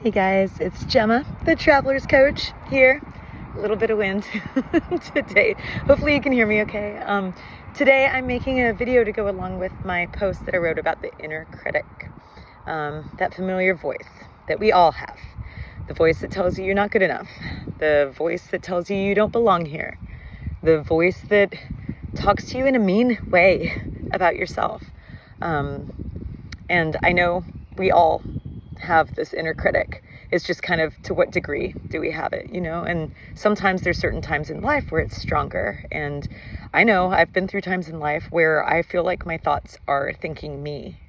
Hey guys, it's Gemma, the Traveler's Coach here. A little bit of wind today. Hopefully you can hear me okay. Today I'm making a video to go along with my post that I wrote about the inner critic. That familiar voice that we all have. The voice that tells you you're not good enough. The voice that tells you you don't belong here. The voice that talks to you in a mean way about yourself. And I know we all have this inner critic. It's just kind of to what degree do we have it, and sometimes there's certain times in life where it's stronger. And I know I've been through times in life where I feel like my thoughts are thinking me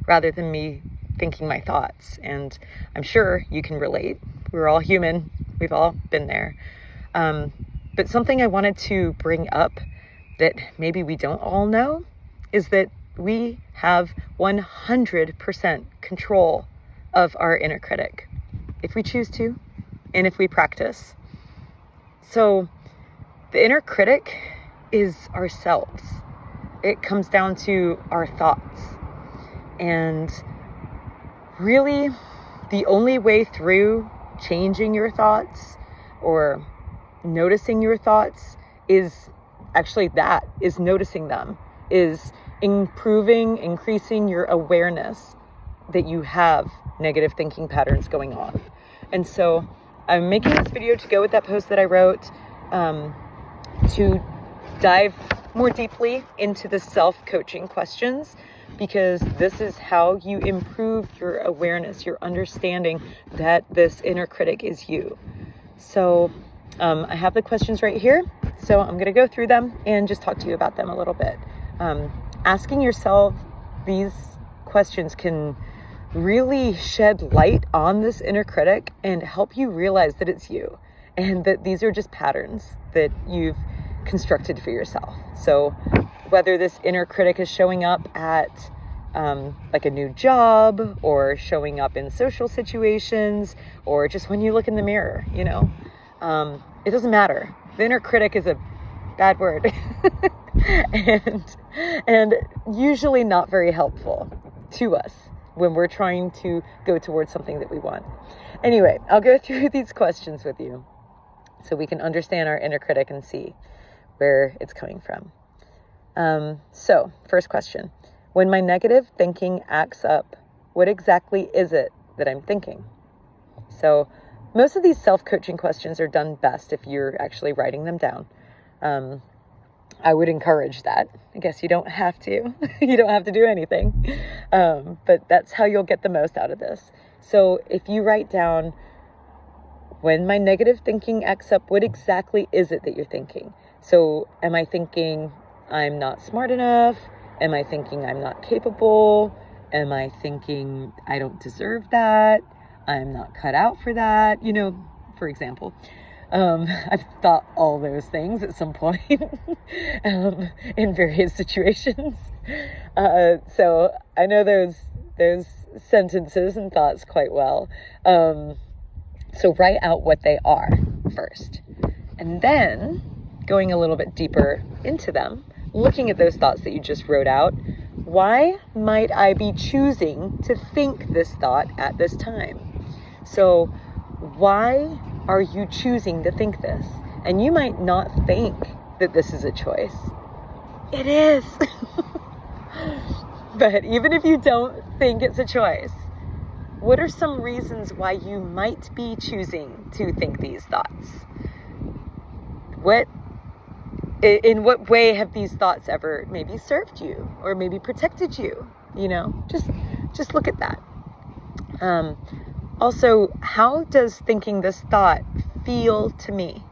rather than me thinking my thoughts. And I'm sure you can relate. We're all human. We've all been there. But something I wanted to bring up that maybe we don't all know is that we have 100% control of our inner critic if we choose to and if we practice. So the inner critic is ourselves. It comes down to our thoughts. And really the only way through changing your thoughts or noticing your thoughts is noticing them, is increasing your awareness that you have negative thinking patterns going on. And so I'm making this video to go with that post that I wrote, to dive more deeply into the self-coaching questions, because this is how you improve your awareness, your understanding that this inner critic is you. So I have the questions right here. So I'm going to go through them and just talk to you about them a little bit. Asking yourself these questions can really shed light on this inner critic and help you realize that it's you and that these are just patterns that you've constructed for yourself. So whether this inner critic is showing up at like a new job, or showing up in social situations, or just when you look in the mirror, it doesn't matter. The inner critic is a bad word and usually not very helpful to us when we're trying to go towards something that we want. Anyway, I'll go through these questions with you so we can understand our inner critic and see where it's coming from. So first question, when my negative thinking acts up, what exactly is it that I'm thinking? So most of these self-coaching questions are done best if you're actually writing them down. I would encourage that. I guess you don't have to. You don't have to do anything. But that's how you'll get the most out of this. So if you write down, when my negative thinking acts up, what exactly is it that you're thinking? So am I thinking I'm not smart enough? Am I thinking I'm not capable? Am I thinking I don't deserve that? I'm not cut out for that, for example. I've thought all those things at some point in various situations. So I know those sentences and thoughts quite well. So write out what they are first. And then going a little bit deeper into them, looking at those thoughts that you just wrote out, why might I be choosing to think this thought at this time? So why are you choosing to think this? And you might not think that this is a choice. It is. But even if you don't think it's a choice, what are some reasons why you might be choosing to think these thoughts? In what way have these thoughts ever maybe served you or maybe protected you? Just look at that. Also, how does thinking this thought feel to me?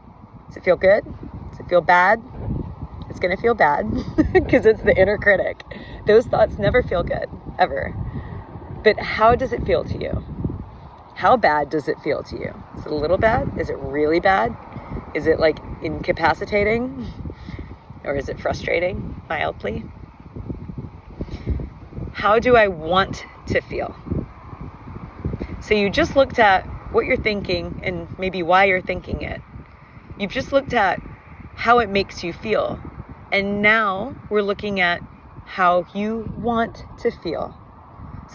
Does it feel good? Does it feel bad? It's going to feel bad because it's the inner critic. Those thoughts never feel good, ever. But how does it feel to you? How bad does it feel to you? Is it a little bad? Is it really bad? Is it like incapacitating? Or is it frustrating, mildly? How do I want to feel? So you just looked at what you're thinking and maybe why you're thinking it. You've just looked at how it makes you feel. And now we're looking at how you want to feel.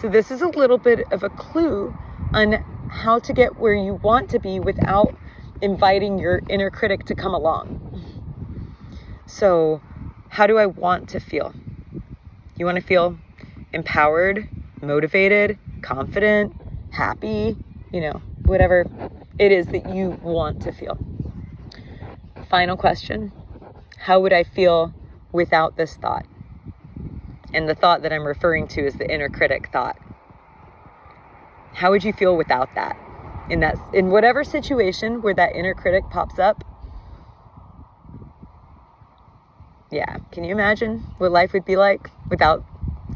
So this is a little bit of a clue on how to get where you want to be without inviting your inner critic to come along. So how do I want to feel? You want to feel empowered, motivated, confident, happy, whatever it is that you want to feel. Final question. How would I feel without this thought? And the thought that I'm referring to is the inner critic thought. How would you feel without that? In whatever situation where that inner critic pops up? Yeah, can you imagine what life would be like without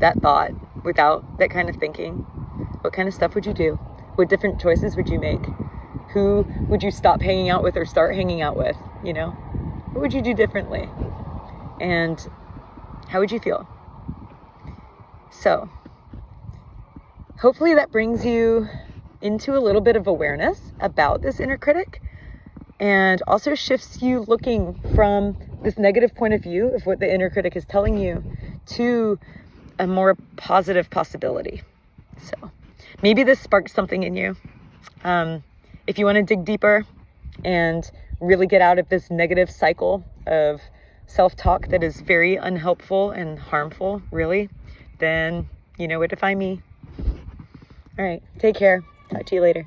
that thought, without that kind of thinking? What kind of stuff would you do? What different choices would you make? Who would you stop hanging out with or start hanging out with? What would you do differently? And how would you feel? So, hopefully that brings you into a little bit of awareness about this inner critic, and also shifts you looking from this negative point of view of what the inner critic is telling you to a more positive possibility. So maybe this sparks something in you. If you want to dig deeper and really get out of this negative cycle of self-talk that is very unhelpful and harmful, really, then you know where to find me. All right, take care. Talk to you later.